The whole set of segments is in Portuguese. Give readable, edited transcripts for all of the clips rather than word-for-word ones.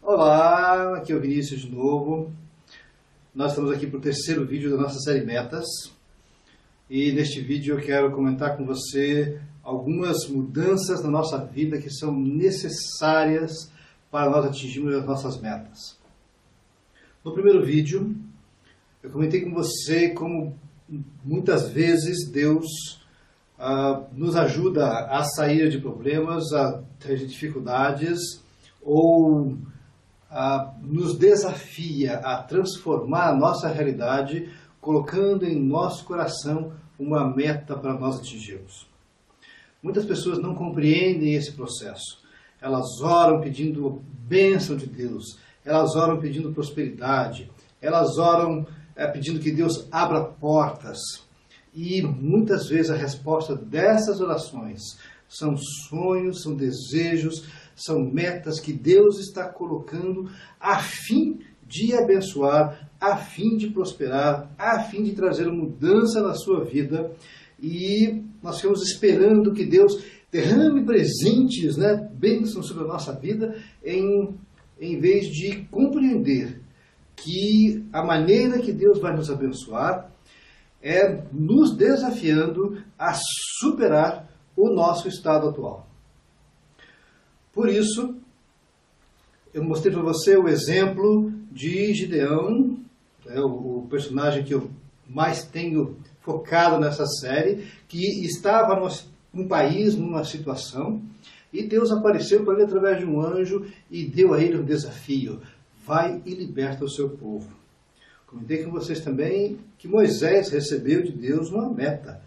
Olá, aqui é o Vinícius de novo. Nós estamos aqui para o terceiro vídeo da nossa série Metas. E neste vídeo eu quero comentar com você algumas mudanças na nossa vida que são necessárias para nós atingirmos as nossas metas. No primeiro vídeo, eu comentei com você como muitas vezes Deus nos ajuda a sair de problemas, a ter dificuldades, ou nos desafia a transformar a nossa realidade, colocando em nosso coração uma meta para nós atingirmos. Muitas pessoas não compreendem esse processo. Elas oram pedindo bênção de Deus, elas oram pedindo prosperidade, elas oram pedindo que Deus abra portas. E muitas vezes a resposta dessas orações são sonhos, são desejos, são metas que Deus está colocando a fim de abençoar, a fim de prosperar, a fim de trazer mudança na sua vida. E nós ficamos esperando que Deus derrame presentes, bênçãos sobre a nossa vida, em vez de compreender que a maneira que Deus vai nos abençoar é nos desafiando a superar o nosso estado atual. Por isso, eu mostrei para você o exemplo de Gideão, o personagem que eu mais tenho focado nessa série, que estava num país, numa situação, e Deus apareceu para ele através de um anjo e deu a ele um desafio: vai e liberta o seu povo. Comentei com vocês também que Moisés recebeu de Deus uma meta: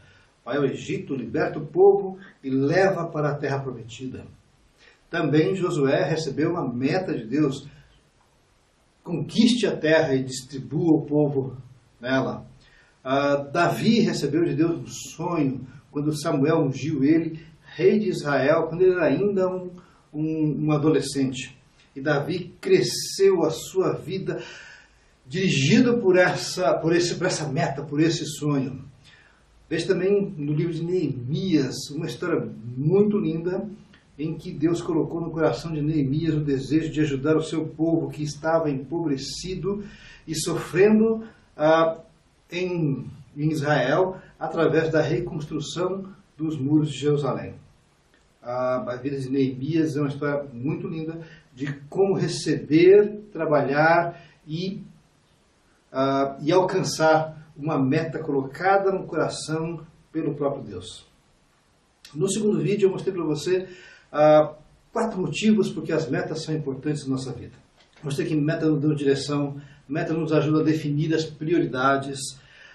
vai ao Egito, liberta o povo e leva para a terra prometida. Também Josué recebeu uma meta de Deus: conquiste a terra e distribua o povo nela. Davi recebeu de Deus um sonho, quando Samuel ungiu ele, rei de Israel, quando ele era ainda um adolescente. E Davi cresceu a sua vida dirigido por essa meta, por esse sonho. Veja também no livro de Neemias, uma história muito linda, em que Deus colocou no coração de Neemias o desejo de ajudar o seu povo que estava empobrecido e sofrendo em Israel, através da reconstrução dos muros de Jerusalém. A vida de Neemias é uma história muito linda de como receber, trabalhar e alcançar uma meta colocada no coração pelo próprio Deus. No segundo vídeo eu mostrei para você 4 motivos porque as metas são importantes na nossa vida. Mostrei que meta nos dá direção, meta nos ajuda a definir as prioridades,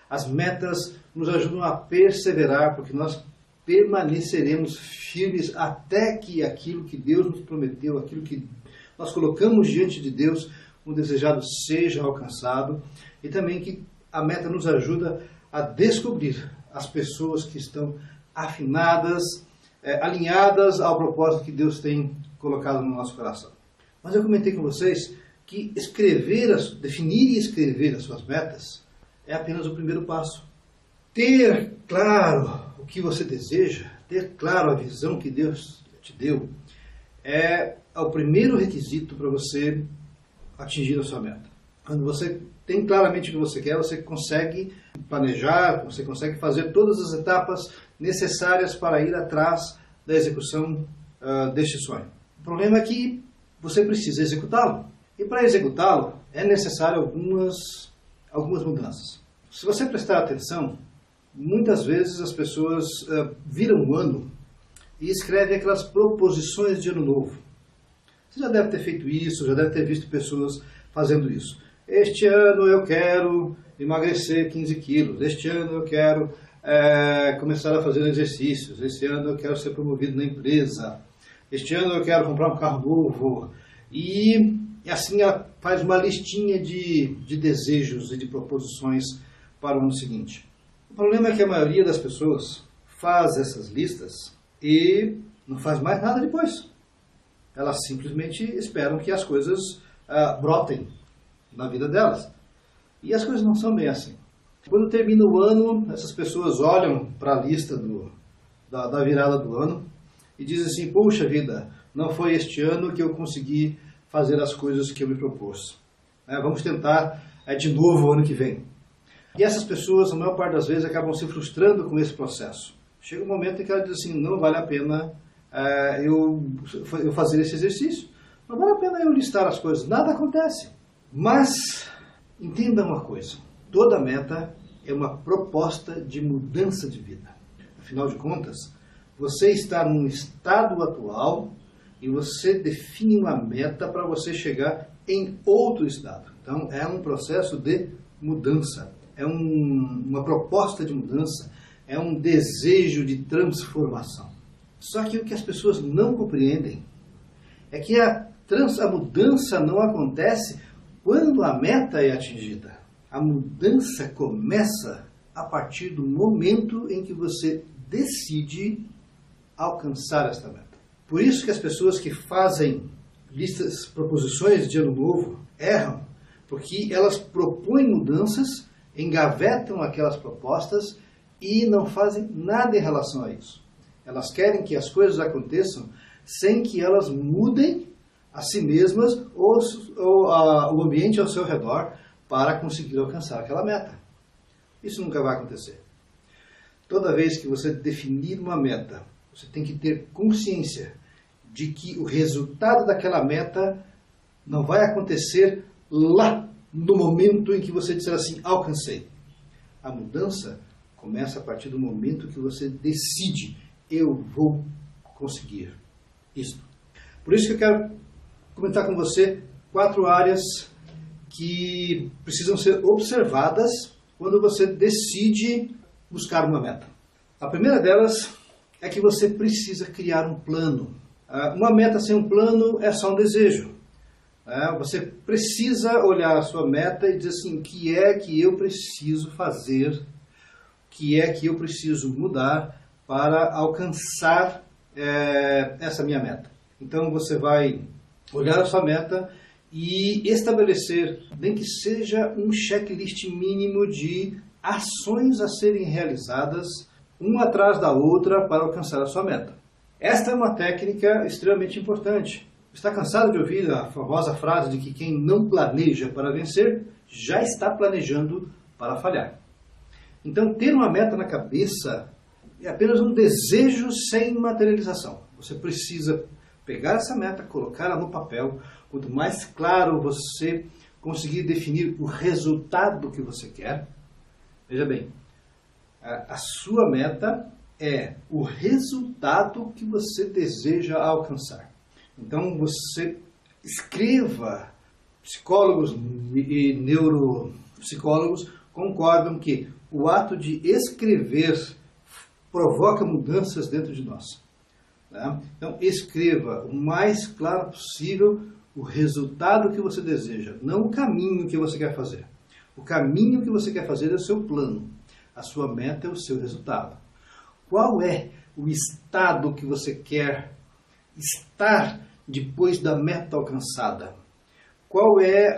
as metas nos ajudam a perseverar, porque nós permaneceremos firmes até que aquilo que Deus nos prometeu, aquilo que nós colocamos diante de Deus, o desejado seja alcançado. E também que a meta nos ajuda a descobrir as pessoas que estão afinadas, alinhadas ao propósito que Deus tem colocado no nosso coração. Mas eu comentei com vocês que definir e escrever as suas metas é apenas o primeiro passo. Ter claro o que você deseja, ter claro a visão que Deus te deu, é o primeiro requisito para você atingir a sua meta. Quando você tem claramente o que você quer, você consegue planejar, você consegue fazer todas as etapas necessárias para ir atrás da execução deste sonho. O problema é que você precisa executá-lo. E para executá-lo é necessário algumas mudanças. Se você prestar atenção, muitas vezes as pessoas viram o ano e escrevem aquelas proposições de ano novo. Você já deve ter feito isso, já deve ter visto pessoas fazendo isso. Este ano eu quero emagrecer 15 quilos. Este ano eu quero começar a fazer exercícios. Este ano eu quero ser promovido na empresa. Este ano eu quero comprar um carro novo. E assim ela faz uma listinha de desejos e de proposições para o ano seguinte. O problema é que a maioria das pessoas faz essas listas e não faz mais nada depois. Elas simplesmente esperam que as coisas brotem na vida delas. E as coisas não são bem assim. Quando termina o ano, essas pessoas olham para a lista da virada do ano e dizem assim: puxa vida, não foi este ano que eu consegui fazer as coisas que eu me propus. Vamos tentar de novo ano que vem. E essas pessoas, a maior parte das vezes, acabam se frustrando com esse processo. Chega um momento em que ela diz assim, não vale a pena eu fazer esse exercício, não vale a pena eu listar as coisas, nada acontece. Mas, entenda uma coisa, toda meta é uma proposta de mudança de vida. Afinal de contas, você está num estado atual e você define uma meta para você chegar em outro estado. Então, é um processo de mudança, é uma proposta de mudança, é um desejo de transformação. Só que o que as pessoas não compreendem é que a mudança não acontece quando a meta é atingida. A mudança começa a partir do momento em que você decide alcançar esta meta. Por isso que as pessoas que fazem proposições de ano novo erram, porque elas propõem mudanças, engavetam aquelas propostas e não fazem nada em relação a isso. Elas querem que as coisas aconteçam sem que elas mudem a si mesmas ou o ambiente ao seu redor para conseguir alcançar aquela meta. Isso nunca vai acontecer. Toda vez que você definir uma meta, você tem que ter consciência de que o resultado daquela meta não vai acontecer lá no momento em que você disser assim, alcancei. A mudança começa a partir do momento que você decide, eu vou conseguir isto. Por isso que eu quero comentar com você 4 áreas que precisam ser observadas quando você decide buscar uma meta. A primeira delas é que você precisa criar um plano. Uma meta sem um plano é só um desejo. Você precisa olhar a sua meta e dizer assim, o que é que eu preciso fazer, o que é que eu preciso mudar para alcançar essa minha meta. Então você vai olhar a sua meta e estabelecer, nem que seja um checklist mínimo de ações a serem realizadas, uma atrás da outra, para alcançar a sua meta. Esta é uma técnica extremamente importante. Está cansado de ouvir a famosa frase de que quem não planeja para vencer, já está planejando para falhar. Então, ter uma meta na cabeça é apenas um desejo sem materialização. Você precisa pegar essa meta, colocá-la no papel. Quanto mais claro você conseguir definir o resultado que você quer, veja bem, a sua meta é o resultado que você deseja alcançar. Então você escreva. Psicólogos e neuropsicólogos concordam que o ato de escrever provoca mudanças dentro de nós. Então escreva o mais claro possível o resultado que você deseja, não o caminho que você quer fazer. O caminho que você quer fazer é o seu plano. A sua meta é o seu resultado. Qual é o estado que você quer estar depois da meta alcançada? Qual é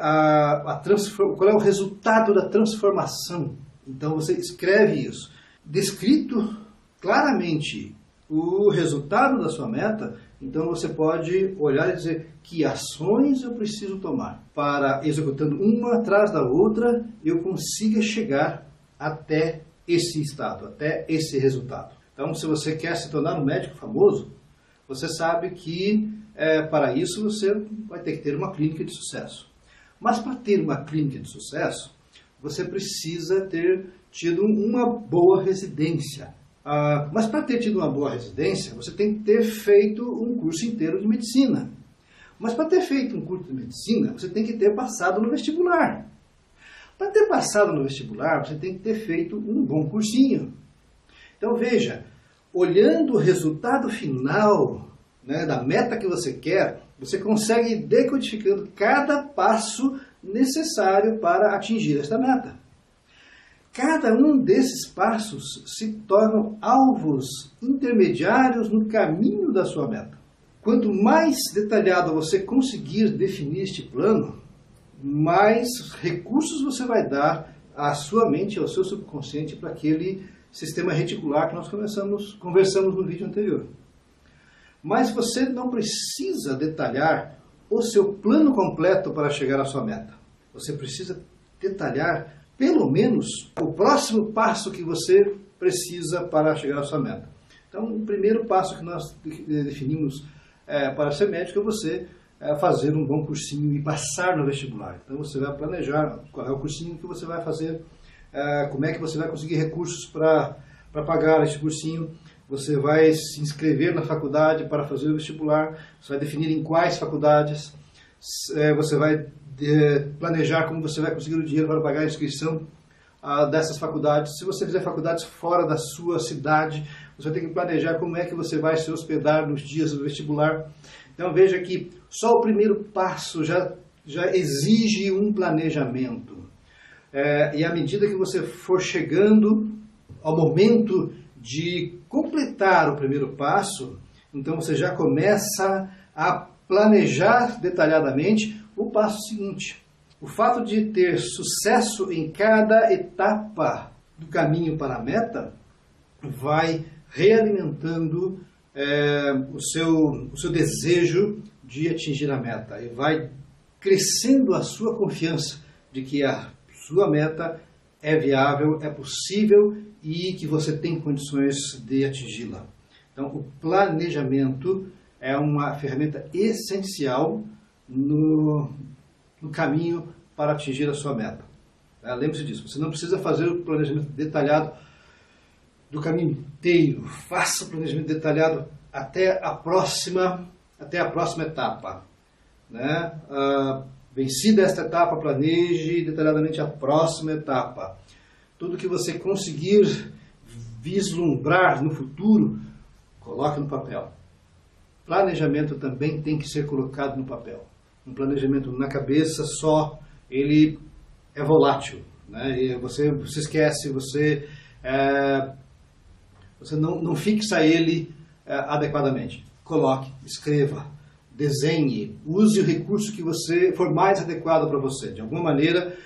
o resultado da transformação? Então você escreve isso. Descrito claramente o resultado da sua meta, então você pode olhar e dizer que ações eu preciso tomar para, executando uma atrás da outra, eu consiga chegar até esse estado, até esse resultado. Então, se você quer se tornar um médico famoso, você sabe que para isso você vai ter que ter uma clínica de sucesso. Mas para ter uma clínica de sucesso, você precisa ter tido uma boa residência. Mas para ter tido uma boa residência, você tem que ter feito um curso inteiro de medicina. Mas para ter feito um curso de medicina, você tem que ter passado no vestibular. Para ter passado no vestibular, você tem que ter feito um bom cursinho. Então veja, olhando o resultado final, da meta que você quer, você consegue ir decodificando cada passo necessário para atingir esta meta. Cada um desses passos se tornam alvos intermediários no caminho da sua meta. Quanto mais detalhado você conseguir definir este plano, mais recursos você vai dar à sua mente, ao seu subconsciente, para aquele sistema reticular que nós conversamos no vídeo anterior. Mas você não precisa detalhar o seu plano completo para chegar à sua meta. Você precisa detalhar, pelo menos, o próximo passo que você precisa para chegar à sua meta. Então, o primeiro passo que nós definimos para ser médico é você fazer um bom cursinho e passar no vestibular. Então, você vai planejar qual é o cursinho que você vai fazer, como é que você vai conseguir recursos para pagar esse cursinho. Você vai se inscrever na faculdade para fazer o vestibular, você vai definir em quais faculdades, você vai planejar como você vai conseguir o dinheiro para pagar a inscrição dessas faculdades. Se você fizer faculdades fora da sua cidade, você tem que planejar como é que você vai se hospedar nos dias do vestibular. Então veja que só o primeiro passo já exige um planejamento. E à medida que você for chegando ao momento de completar o primeiro passo, então você já começa a planejar detalhadamente o passo seguinte. O fato de ter sucesso em cada etapa do caminho para a meta vai realimentando o seu desejo de atingir a meta e vai crescendo a sua confiança de que a sua meta é viável, é possível e que você tem condições de atingi-la. Então, o planejamento é uma ferramenta essencial no caminho para atingir a sua meta. Lembre-se disso, você não precisa fazer o planejamento detalhado do caminho inteiro. Faça o planejamento detalhado até a próxima etapa. Né? Vencida esta etapa, planeje detalhadamente a próxima etapa. Tudo que você conseguir vislumbrar no futuro, coloque no papel. Planejamento também tem que ser colocado no papel. Um planejamento na cabeça só, ele é volátil. Né? E você esquece, você não fixa ele adequadamente. Coloque, escreva, desenhe, use o recurso que for mais adequado para você. De alguma maneira,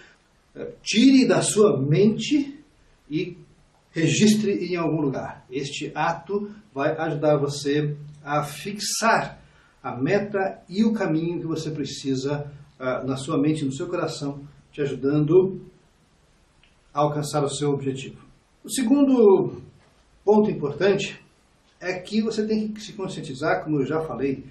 tire da sua mente e registre em algum lugar. Este ato vai ajudar você a fixar a meta e o caminho que você precisa na sua mente, no seu coração, te ajudando a alcançar o seu objetivo. O segundo ponto importante é que você tem que se conscientizar, como eu já falei,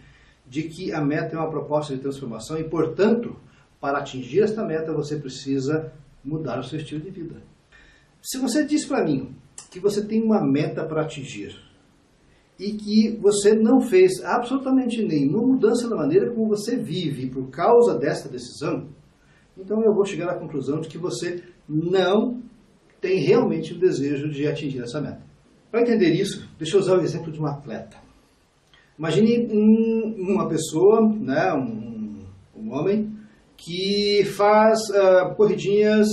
de que a meta é uma proposta de transformação e, portanto, para atingir esta meta, você precisa mudar o seu estilo de vida. Se você diz para mim que você tem uma meta para atingir e que você não fez absolutamente nenhuma mudança na maneira como você vive por causa desta decisão, então eu vou chegar à conclusão de que você não tem realmente o desejo de atingir essa meta. Para entender isso, deixa eu usar o exemplo de um atleta. Imagine uma pessoa, né, um homem, que faz corridinhas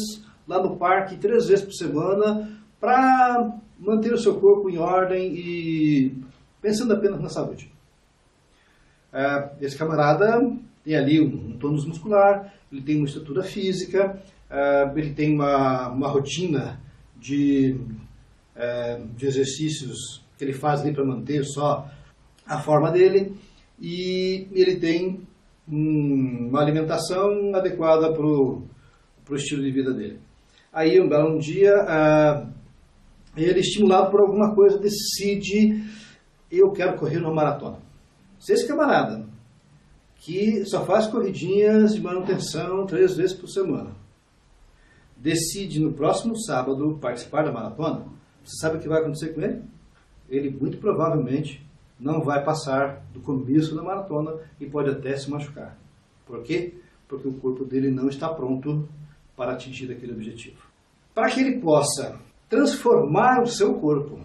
lá no parque 3 vezes por semana para manter o seu corpo em ordem e pensando apenas na saúde. Esse camarada tem ali um tônus muscular, ele tem uma estrutura física, ele tem uma rotina de exercícios que ele faz ali para manter só a forma dele, e ele tem uma alimentação adequada para o estilo de vida dele. Aí, um belo dia, ele, estimulado por alguma coisa, decide: eu quero correr uma maratona. Se esse camarada, que só faz corridinhas de manutenção 3 vezes por semana, decide no próximo sábado participar da maratona, você sabe o que vai acontecer com ele? Ele muito provavelmente não vai passar do começo da maratona e pode até se machucar. Por quê? Porque o corpo dele não está pronto para atingir aquele objetivo. Para que ele possa transformar o seu corpo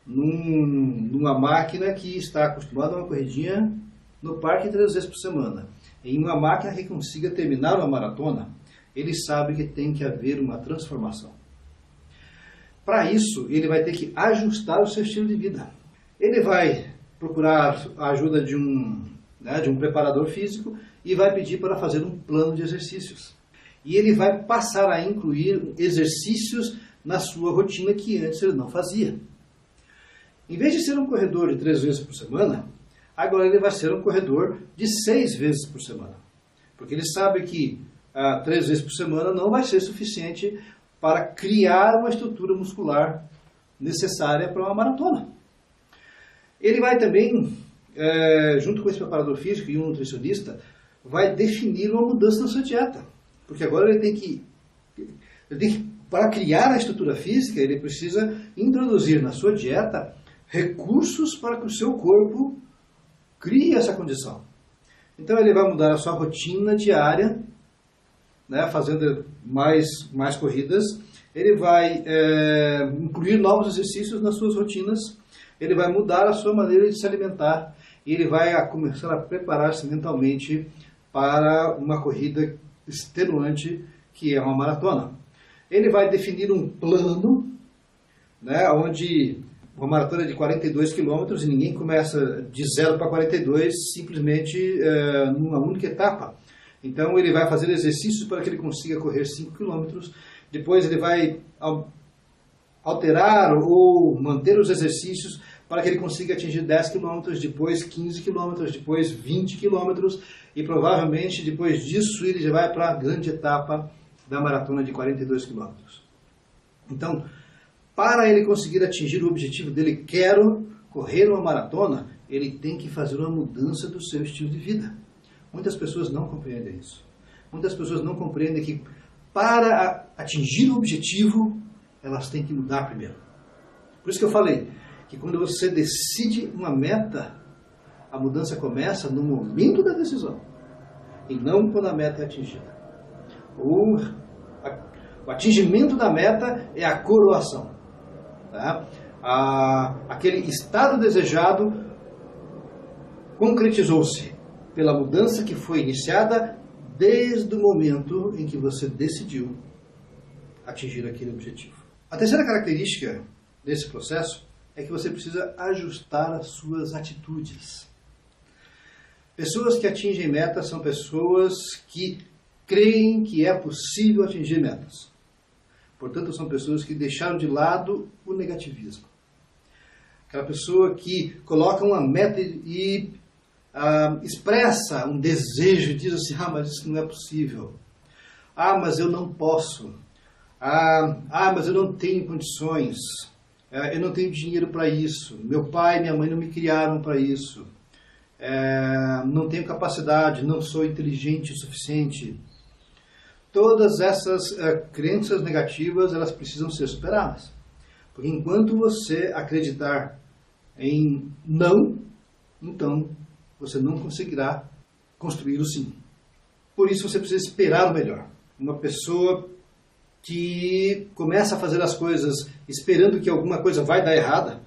numa máquina que está acostumada a uma corridinha no parque 3 vezes por semana, em uma máquina que consiga terminar uma maratona, ele sabe que tem que haver uma transformação. Para isso, ele vai ter que ajustar o seu estilo de vida. Ele vai procurar a ajuda de um preparador físico e vai pedir para fazer um plano de exercícios. E ele vai passar a incluir exercícios na sua rotina que antes ele não fazia. Em vez de ser um corredor de 3 vezes por semana, Agora ele vai ser um corredor de 6 vezes por semana. Porque ele sabe que 3 vezes por semana não vai ser suficiente para criar uma estrutura muscular necessária para uma maratona. Ele vai também, junto com esse preparador físico e um nutricionista, vai definir uma mudança na sua dieta. Porque agora ele tem que, para criar a estrutura física, ele precisa introduzir na sua dieta recursos para que o seu corpo crie essa condição. Então ele vai mudar a sua rotina diária, né, fazendo mais corridas. Ele vai incluir novos exercícios nas suas rotinas. Ele vai mudar a sua maneira de se alimentar. E ele vai começar a preparar-se mentalmente para uma corrida extenuante, que é uma maratona. Ele vai definir um plano, né, onde uma maratona é de 42 quilômetros e ninguém começa de 0 para 42 simplesmente numa única etapa. Então ele vai fazer exercícios para que ele consiga correr 5 quilômetros. Depois ele vai alterar ou manter os exercícios para que ele consiga atingir 10 quilômetros, depois 15 quilômetros, depois 20 quilômetros e provavelmente depois disso ele já vai para a grande etapa da maratona de 42 quilômetros. Então, para ele conseguir atingir o objetivo dele, quero correr uma maratona, ele tem que fazer uma mudança do seu estilo de vida. Muitas pessoas não compreendem isso. Muitas pessoas não compreendem que para atingir o objetivo, elas têm que mudar primeiro. Por isso que eu falei que quando você decide uma meta, a mudança começa no momento da decisão e não quando a meta é atingida. O atingimento da meta é a coroação. Tá? Aquele estado desejado concretizou-se pela mudança que foi iniciada desde o momento em que você decidiu atingir aquele objetivo. A terceira característica desse processo é que você precisa ajustar as suas atitudes. Pessoas que atingem metas são pessoas que creem que é possível atingir metas. Portanto, são pessoas que deixaram de lado o negativismo. Aquela pessoa que coloca uma meta e expressa um desejo e diz assim, mas isso não é possível. Mas eu não posso. Mas eu não tenho condições. Eu não tenho dinheiro para isso. Meu pai e minha mãe não me criaram para isso. Não tenho capacidade, não sou inteligente o suficiente. Todas essas crenças negativas, elas precisam ser superadas. Porque enquanto você acreditar em não, então você não conseguirá construir o sim. Por isso você precisa esperar o melhor. Uma pessoa que começa a fazer as coisas esperando que alguma coisa vai dar errada,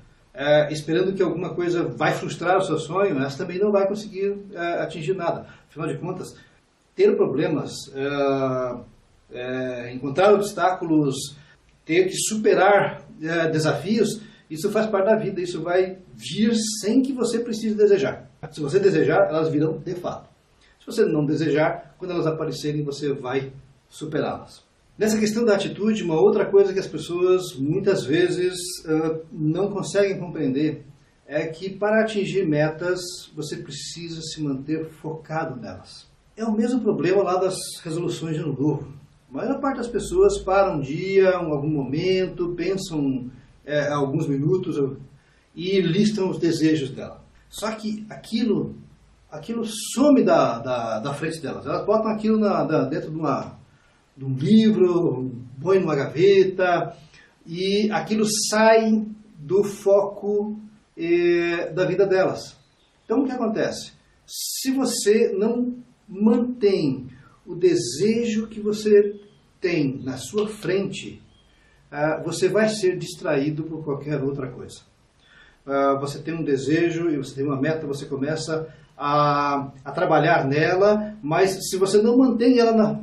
esperando que alguma coisa vai frustrar o seu sonho, essa também não vai conseguir atingir nada. Afinal de contas, ter problemas, encontrar obstáculos, ter que superar desafios, isso faz parte da vida, isso vai vir sem que você precise desejar. Se você desejar, elas virão de fato. Se você não desejar, quando elas aparecerem, você vai superá-las. Nessa questão da atitude, uma outra coisa que as pessoas muitas vezes não conseguem compreender é que para atingir metas, você precisa se manter focado nelas. É o mesmo problema lá das resoluções de ano novo. A maior parte das pessoas param um dia, em algum momento, pensam alguns minutos e listam os desejos dela. Só que aquilo some da frente delas. Elas botam aquilo dentro de um livro, põem numa gaveta e aquilo sai do foco da vida delas. Então o que acontece? Se você não mantém o desejo que você tem na sua frente, você vai ser distraído por qualquer outra coisa. Você tem um desejo e você tem uma meta, você começa a trabalhar nela, mas se você não mantém ela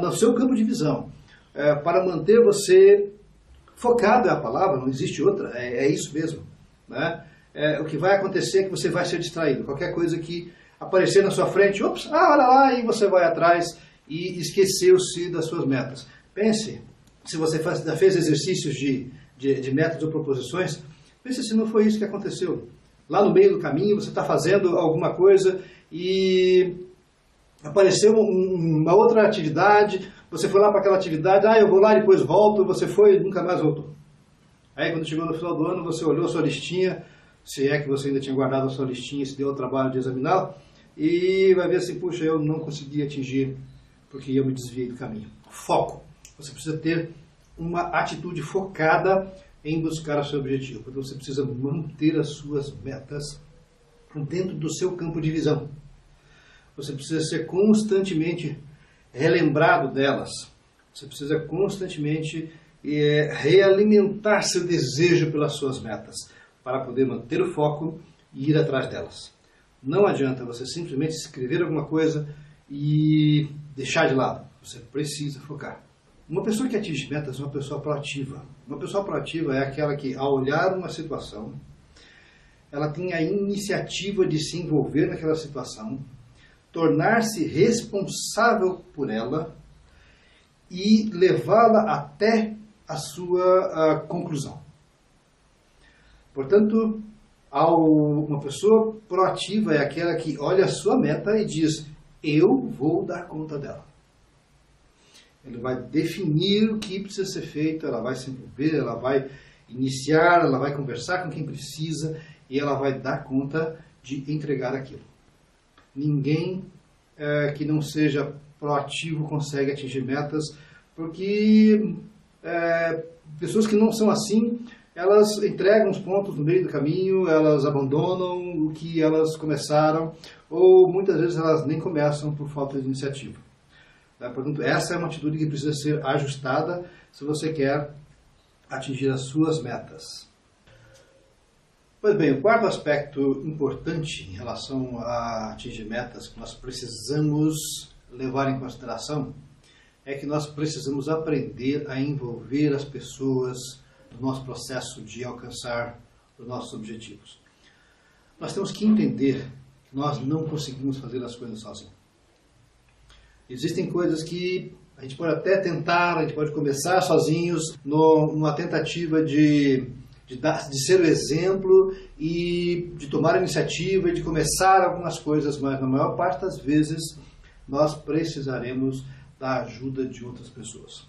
no seu campo de visão, para manter você focado, é a palavra, não existe outra, é isso mesmo, né? O que vai acontecer é que você vai ser distraído. Qualquer coisa que aparecer na sua frente, olha lá, e você vai atrás e esqueceu-se das suas metas. Pense, se você já fez exercícios de metas ou proposições, pense se não foi isso que aconteceu. lá no meio do caminho, você está fazendo alguma coisa e apareceu uma outra atividade, você foi lá para aquela atividade, eu vou lá e depois volto, você foi e nunca mais voltou. Aí quando chegou no final do ano, você olhou a sua listinha, se é que você ainda tinha guardado a sua listinha, se deu o trabalho de examiná-la, e vai ver assim, puxa, eu não consegui atingir porque eu me desviei do caminho. Foco. Você precisa ter uma atitude focada em buscar o seu objetivo. Então você precisa manter as suas metas dentro do seu campo de visão. Você precisa ser constantemente relembrado delas. Você precisa constantemente realimentar seu desejo pelas suas metas, para poder manter o foco e ir atrás delas. Não adianta você simplesmente escrever alguma coisa e deixar de lado. Você precisa focar. Uma pessoa que atinge metas é uma pessoa proativa. Uma pessoa proativa é aquela que, ao olhar uma situação, ela tem a iniciativa de se envolver naquela situação, tornar-se responsável por ela e levá-la até a sua conclusão. Portanto, uma pessoa proativa é aquela que olha a sua meta e diz, eu vou dar conta dela. Ele vai definir o que precisa ser feito, ela vai se envolver, ela vai iniciar, ela vai conversar com quem precisa e ela vai dar conta de entregar aquilo. Ninguém que não seja proativo consegue atingir metas, porque pessoas que não são assim, elas entregam os pontos no meio do caminho, elas abandonam o que elas começaram, ou muitas vezes elas nem começam por falta de iniciativa. Portanto, essa é uma atitude que precisa ser ajustada se você quer atingir as suas metas. Pois bem, o quarto aspecto importante em relação a atingir metas que nós precisamos levar em consideração é que nós precisamos aprender a envolver as pessoas no nosso processo de alcançar os nossos objetivos. Nós temos que entender que nós não conseguimos fazer as coisas sozinhos. Existem coisas que a gente pode até tentar, a gente pode começar sozinhos numa tentativa de ser o exemplo e de tomar a iniciativa e de começar algumas coisas, mas na maior parte das vezes nós precisaremos da ajuda de outras pessoas.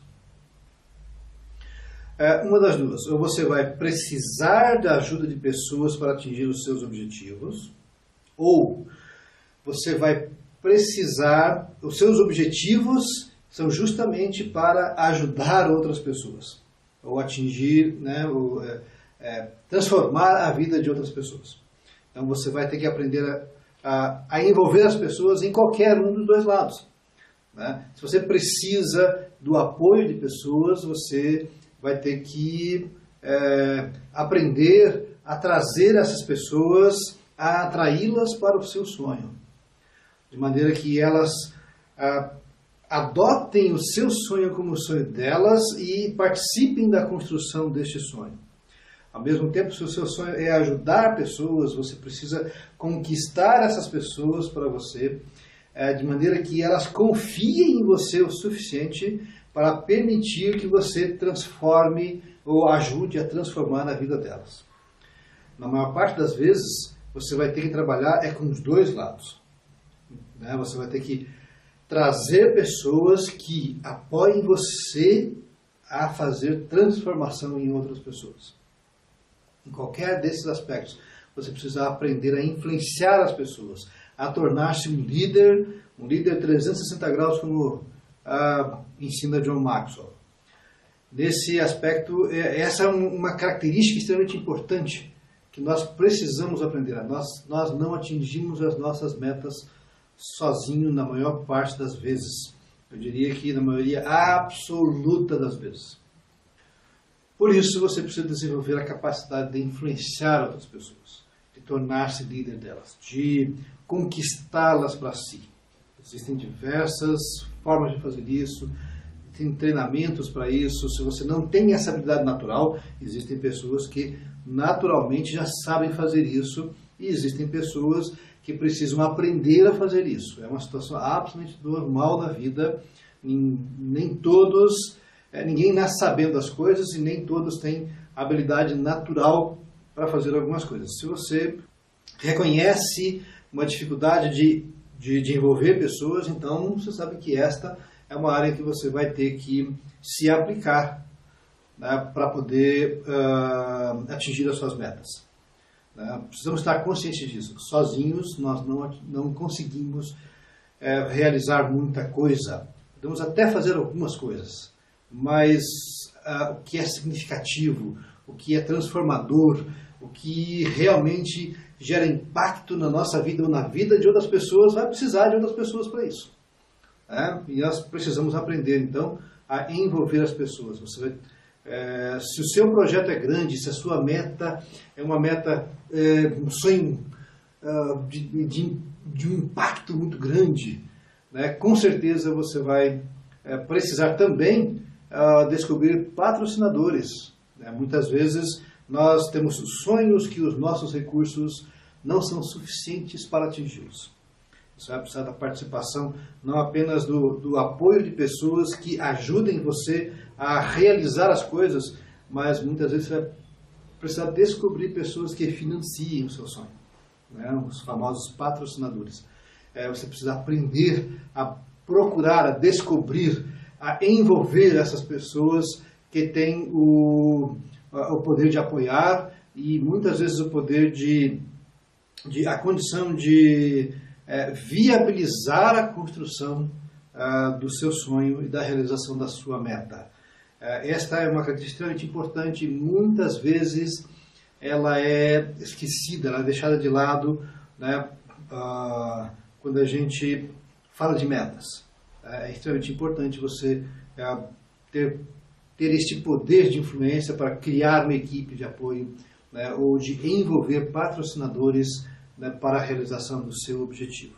Uma das duas, ou você vai precisar da ajuda de pessoas para atingir os seus objetivos, ou você vai precisar, os seus objetivos são justamente para ajudar outras pessoas, ou atingir, transformar a vida de outras pessoas. Então você vai ter que aprender a envolver as pessoas em qualquer um dos dois lados. Se você precisa do apoio de pessoas, você vai ter que aprender a trazer essas pessoas, a atraí-las para o seu sonho. De maneira que elas adotem o seu sonho como o sonho delas e participem da construção deste sonho. Ao mesmo tempo, se o seu sonho é ajudar pessoas, você precisa conquistar essas pessoas para você, de maneira que elas confiem em você o suficiente para permitir que você transforme ou ajude a transformar na vida delas. Na maior parte das vezes, você vai ter que trabalhar com os dois lados. Você vai ter que trazer pessoas que apoiem você a fazer transformação em outras pessoas. Em qualquer desses aspectos, você precisa aprender a influenciar as pessoas, a tornar-se um líder 360 graus, como ensina John Maxwell. Nesse aspecto, essa é uma característica extremamente importante que nós precisamos aprender. Nós não atingimos as nossas metas sozinho na maior parte das vezes. Eu diria que na maioria absoluta das vezes. Por isso você precisa desenvolver a capacidade de influenciar outras pessoas, de tornar-se líder delas, de conquistá-las para si. Existem diversas formas de fazer isso, tem treinamentos para isso. Se você não tem essa habilidade natural, existem pessoas que naturalmente já sabem fazer isso e existem pessoas que precisam aprender a fazer isso. É uma situação absolutamente normal na vida. Nem todos, ninguém nasce sabendo as coisas e nem todos têm habilidade natural para fazer algumas coisas. Se você reconhece uma dificuldade de envolver pessoas, então você sabe que esta é uma área que você vai ter que se aplicar, né, para poder atingir as suas metas. Precisamos estar conscientes disso. Sozinhos nós não conseguimos realizar muita coisa. Podemos até fazer algumas coisas, mas o que é significativo, o que é transformador, o que realmente gera impacto na nossa vida ou na vida de outras pessoas, vai precisar de outras pessoas para isso. E nós precisamos aprender, então, a envolver as pessoas. Você vai, se o seu projeto é grande, se a sua meta é uma meta, um sonho de um impacto muito grande, né, com certeza você vai precisar também descobrir patrocinadores. Muitas vezes nós temos sonhos que os nossos recursos não são suficientes para atingi-los. Você vai precisar da participação, não apenas do apoio de pessoas que ajudem você a realizar as coisas, mas muitas vezes você vai precisar descobrir pessoas que financiem o seu sonho, né? Os famosos patrocinadores. Você precisa aprender a procurar, a descobrir, a envolver essas pessoas que têm o poder de apoiar e muitas vezes o poder a condição de viabilizar a construção do seu sonho e da realização da sua meta. Esta é uma característica extremamente importante, muitas vezes ela é esquecida, ela é deixada de lado, né, quando a gente fala de metas. É extremamente importante você ter este poder de influência para criar uma equipe de apoio, né, ou de envolver patrocinadores, né, para a realização do seu objetivo.